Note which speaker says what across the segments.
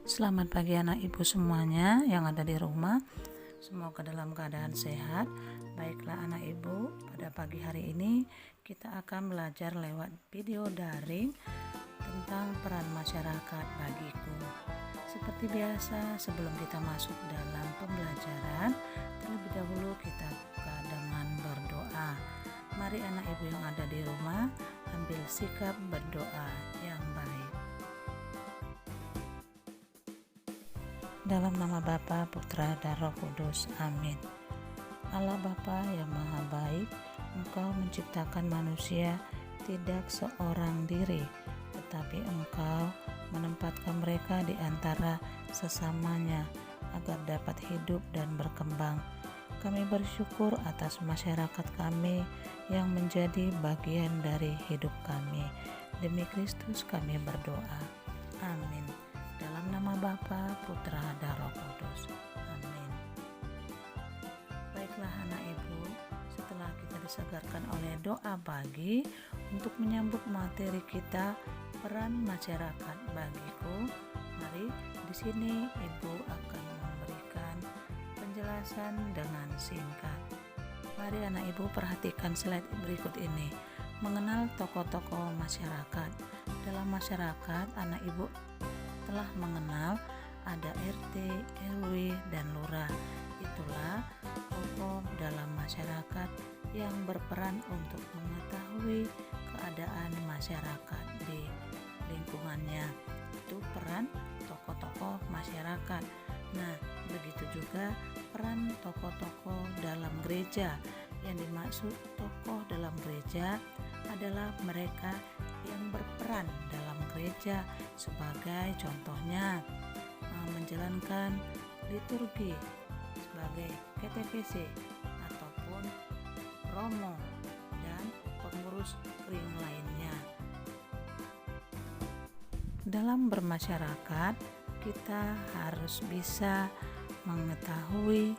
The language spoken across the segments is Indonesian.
Speaker 1: Selamat pagi anak ibu semuanya yang ada di rumah. Semoga dalam keadaan sehat. Baiklah anak ibu, pada pagi hari ini kita akan belajar lewat video daring tentang peran masyarakat bagiku. Seperti biasa, sebelum kita masuk dalam pembelajaran, terlebih dahulu kita buka dengan berdoa. Mari anak ibu yang ada di rumah ambil sikap berdoa yang baik. Dalam nama Bapa, Putra, dan Roh Kudus. Amin. Allah Bapa yang Maha Baik, Engkau menciptakan manusia tidak seorang diri, tetapi Engkau menempatkan mereka di antara sesamanya agar dapat hidup dan berkembang. Kami bersyukur atas masyarakat kami yang menjadi bagian dari hidup kami. Demi Kristus kami berdoa. Amin. Dalam nama Bapa, Putra, dan Roh Kudus. Amin. Baiklah anak ibu, setelah kita disegarkan oleh doa pagi untuk menyambut materi kita, peran masyarakat bagiku, mari di sini ibu akan memberikan penjelasan dengan singkat. Mari anak ibu perhatikan slide berikut ini. Mengenal tokoh-tokoh masyarakat. Dalam masyarakat, anak ibu telah mengenal ada RT, RW, dan lurah. Itulah tokoh dalam masyarakat yang berperan untuk mengetahui keadaan masyarakat di lingkungannya. Itu peran tokoh-tokoh masyarakat. Nah, begitu juga peran tokoh-tokoh dalam gereja. Yang dimaksud tokoh dalam gereja adalah mereka yang berperan dalam gereja sebagai contohnya menjalankan liturgi sebagai KTPC ataupun romo dan pengurus kering lainnya. Dalam bermasyarakat, kita harus bisa mengetahui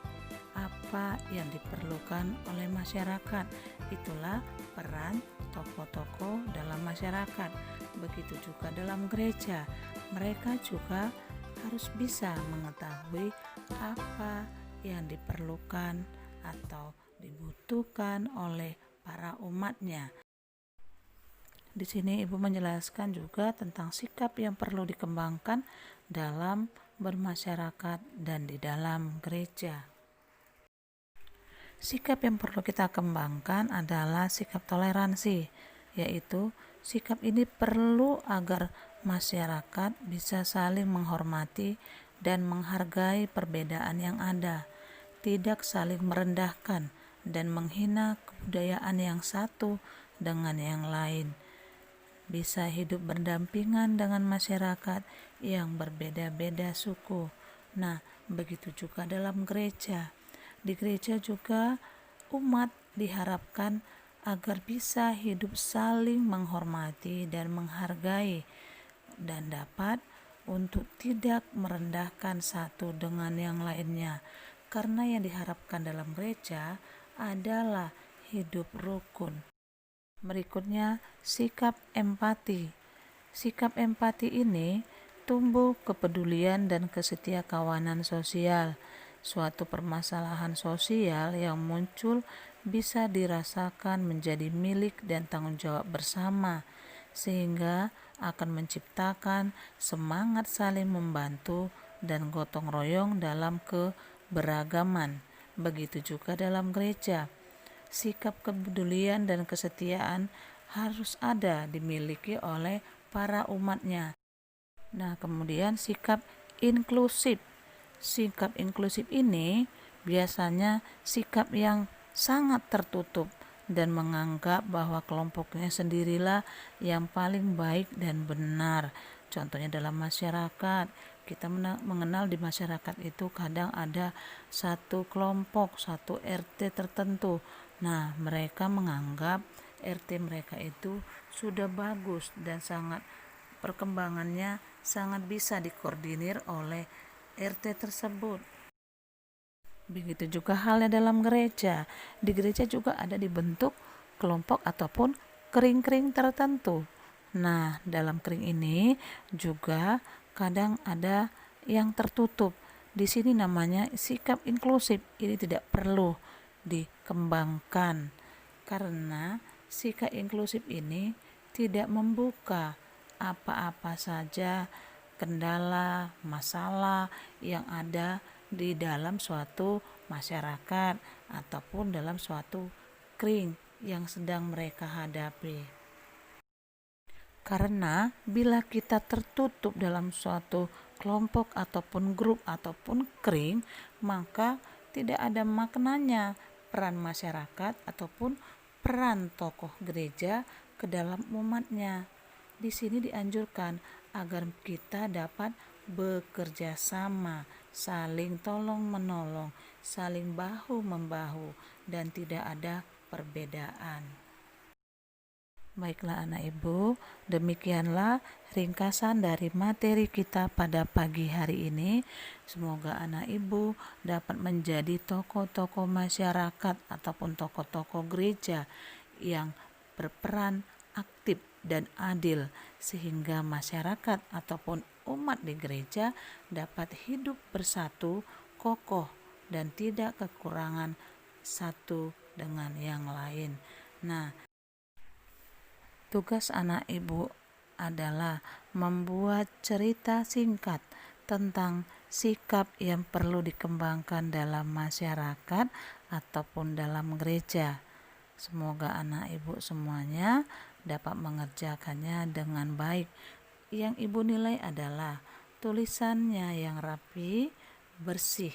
Speaker 1: apa yang diperlukan oleh masyarakat. Itulah peran tokoh-tokoh dalam masyarakat. Begitu juga dalam gereja, mereka juga harus bisa mengetahui apa yang diperlukan atau dibutuhkan oleh para umatnya. Di sini ibu menjelaskan juga tentang sikap yang perlu dikembangkan dalam bermasyarakat dan di dalam gereja. Sikap yang perlu kita kembangkan adalah sikap toleransi, yaitu sikap ini perlu agar masyarakat bisa saling menghormati dan menghargai perbedaan yang ada, tidak saling merendahkan dan menghina kebudayaan yang satu dengan yang lain. Bisa hidup berdampingan dengan masyarakat yang berbeda-beda suku. Nah, begitu juga dalam gereja. Di gereja juga umat diharapkan agar bisa hidup saling menghormati dan menghargai dan dapat untuk tidak merendahkan satu dengan yang lainnya. Karena yang diharapkan dalam gereja adalah hidup rukun. Berikutnya, sikap empati. Sikap empati ini tumbuh kepedulian dan kesetiakawanan sosial. Suatu permasalahan sosial yang muncul bisa dirasakan menjadi milik dan tanggung jawab bersama, sehingga akan menciptakan semangat saling membantu dan gotong royong dalam keberagaman. Begitu juga dalam gereja. Sikap kepedulian dan kesetiaan harus ada dimiliki oleh para umatnya. Nah, kemudian sikap inklusif. Sikap inklusif ini biasanya sikap yang sangat tertutup dan menganggap bahwa kelompoknya sendirilah yang paling baik dan benar. Contohnya dalam masyarakat, kita mengenal di masyarakat itu kadang ada satu kelompok, satu RT tertentu. Nah, mereka menganggap RT mereka itu sudah bagus dan sangat perkembangannya sangat bisa dikoordinir oleh RT tersebut. Begitu juga halnya dalam gereja. Di gereja juga ada dibentuk kelompok ataupun kering-kering tertentu. Nah, dalam kering ini juga kadang ada yang tertutup. Di sini namanya sikap inklusif. Ini tidak perlu dikembangkan karena sikap inklusif ini tidak membuka apa-apa saja kendala, masalah yang ada di dalam suatu masyarakat ataupun dalam suatu kring yang sedang mereka hadapi. Karena bila kita tertutup dalam suatu kelompok ataupun grup ataupun kring, maka tidak ada maknanya peran masyarakat ataupun peran tokoh gereja ke dalam umatnya. Di sini dianjurkan agar kita dapat bekerja sama, saling tolong menolong, saling bahu membahu, dan tidak ada perbedaan. Baiklah anak ibu, demikianlah ringkasan dari materi kita pada pagi hari ini. Semoga anak ibu dapat menjadi tokoh-tokoh masyarakat ataupun tokoh-tokoh gereja yang berperan aktif dan adil sehingga masyarakat ataupun umat di gereja dapat hidup bersatu, kokoh dan tidak kekurangan satu dengan yang lain. Nah, tugas anak ibu adalah membuat cerita singkat tentang sikap yang perlu dikembangkan dalam masyarakat ataupun dalam gereja. Semoga anak ibu semuanya dapat mengerjakannya dengan baik. Yang ibu nilai adalah tulisannya yang rapi, bersih,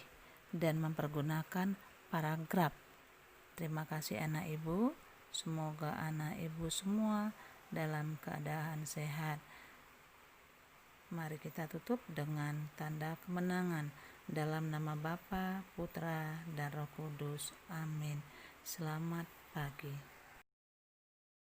Speaker 1: dan mempergunakan paragraf. Terima kasih anak ibu. Semoga anak ibu semua dalam keadaan sehat. Mari kita tutup dengan tanda kemenangan dalam nama Bapa, Putra, dan Roh Kudus. Amin. Selamat pagi.